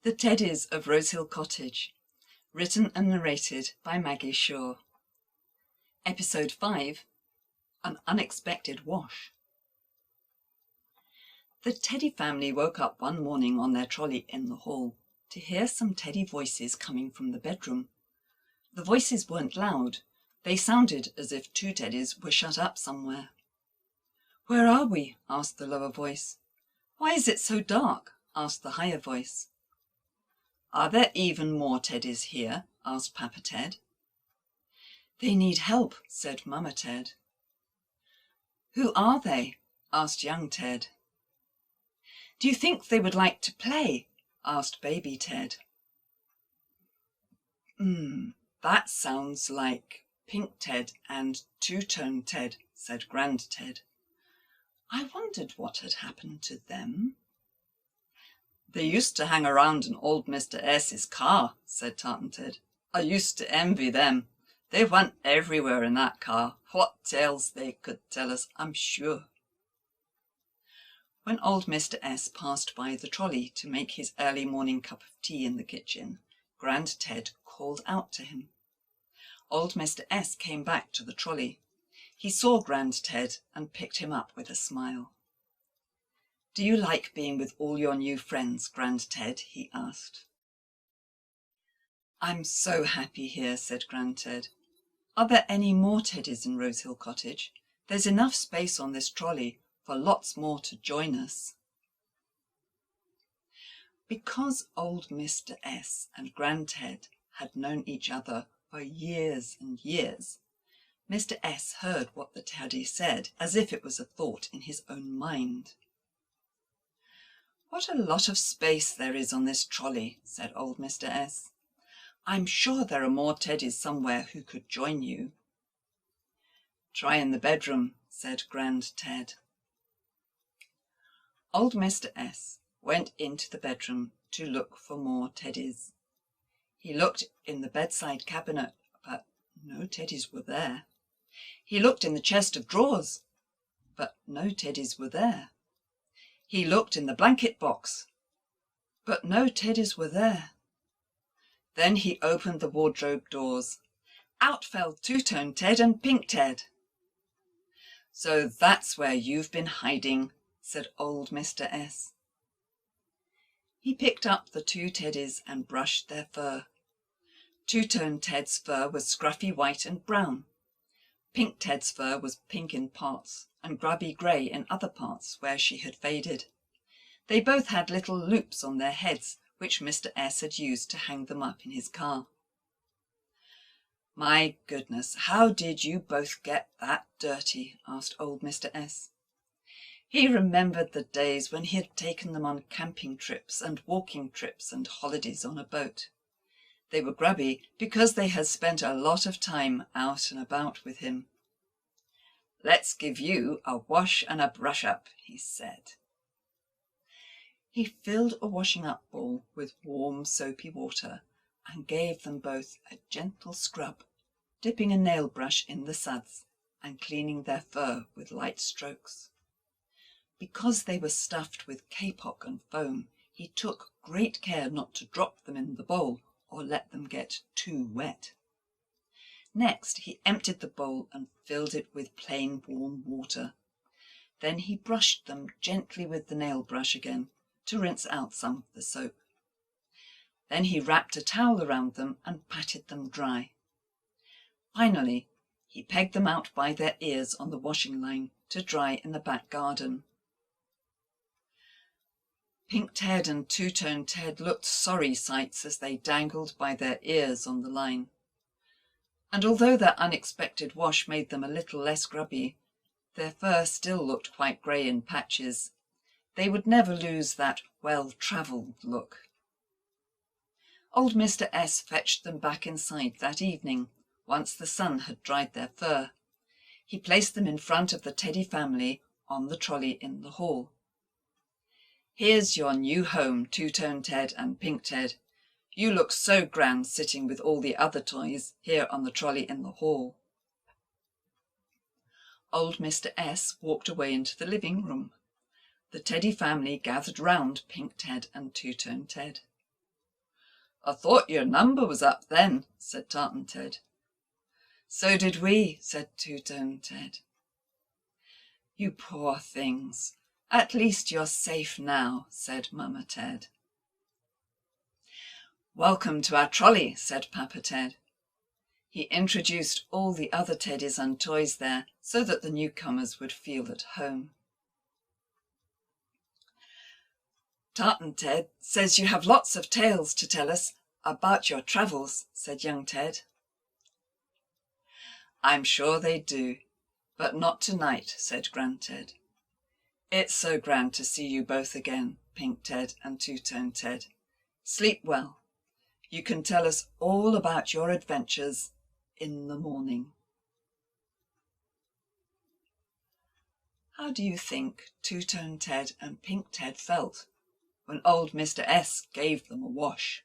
The Teddies of Rosehill Cottage, written and narrated by Maggie Shaw. Episode 5, An Unexpected Wash. The Teddy family woke up one morning on their trolley in the hall to hear some Teddy voices coming from the bedroom. The voices weren't loud. They sounded as if two Teddies were shut up somewhere. "Where are we?" asked the lower voice. "Why is it so dark?" asked the higher voice. "Are there even more Teddies here?" asked Papa Ted. "They need help," said Mama Ted. "Who are they?" asked young Ted. "Do you think they would like to play?" asked baby Ted. That sounds like Pink Ted and Twotone Ted," said Grand Ted. "I wondered what had happened to them." "They used to hang around in old Mr. S.'s car," said Tartan Ted. "I used to envy them. They went everywhere in that car. What tales they could tell us, I'm sure." When old Mr. S. passed by the trolley to make his early morning cup of tea in the kitchen, Grand Ted called out to him. Old Mr. S. came back to the trolley. He saw Grand Ted and picked him up with a smile. "Do you like being with all your new friends, Grand Ted?" he asked. "I'm so happy here," said Grand Ted. "Are there any more Teddies in Rosehill Cottage? There's enough space on this trolley for lots more to join us." Because old Mr. S. and Grand Ted had known each other for years and years, Mr. S. heard what the Teddy said as if it was a thought in his own mind. "What a lot of space there is on this trolley," said old Mr. S. "I'm sure there are more Teddies somewhere who could join you." "Try in the bedroom," said Grand Ted. Old Mr. S. went into the bedroom to look for more Teddies. He looked in the bedside cabinet, but no Teddies were there. He looked in the chest of drawers, but no Teddies were there. He looked in the blanket box, but no Teddies were there. Then he opened the wardrobe doors. Out fell Twotone Ted and Pink Ted. "So that's where you've been hiding," said old Mr. S. He picked up the two Teddies and brushed their fur. Twotone Ted's fur was scruffy white and brown. Pink Ted's fur was pink in parts and grubby grey in other parts where she had faded. They both had little loops on their heads, which Mr. S. had used to hang them up in his car. "My goodness, how did you both get that dirty?" asked old Mr. S. He remembered the days when he had taken them on camping trips and walking trips and holidays on a boat. They were grubby because they had spent a lot of time out and about with him. "Let's give you a wash and a brush up," he said. He filled a washing up bowl with warm soapy water and gave them both a gentle scrub, dipping a nail brush in the suds and cleaning their fur with light strokes. Because they were stuffed with kapok and foam, he took great care not to drop them in the bowl or let them get too wet. Next, he emptied the bowl and filled it with plain warm water. Then he brushed them gently with the nail brush again to rinse out some of the soap. Then he wrapped a towel around them and patted them dry. Finally, he pegged them out by their ears on the washing line to dry in the back garden. Pink Ted and Twotone Ted looked sorry sights as they dangled by their ears on the line. And although their unexpected wash made them a little less grubby, their fur still looked quite grey in patches. They would never lose that well-travelled look. Old Mr. S. fetched them back inside that evening, once the sun had dried their fur. He placed them in front of the Teddy family on the trolley in the hall. "Here's your new home, Twotone Ted and Pink Ted. You look so grand sitting with all the other toys here on the trolley in the hall." Old Mr. S. walked away into the living room. The Teddy family gathered round Pink Ted and Twotone Ted. "I thought your number was up then," said Tartan Ted. "So did we," said Twotone Ted. "You poor things, at least you're safe now," said Mamma Ted. "Welcome to our trolley," said Papa Ted. He introduced all the other teddies and toys there so that the newcomers would feel at home. "Tartan Ted says you have lots of tales to tell us about your travels," said young Ted. "I'm sure they do, but not tonight," said Grand Ted. "It's so grand to see you both again, Pink Ted and Twotone Ted. Sleep well. You can tell us all about your adventures in the morning." How do you think Twotone Ted and Pink Ted felt when old Mr. S gave them a wash?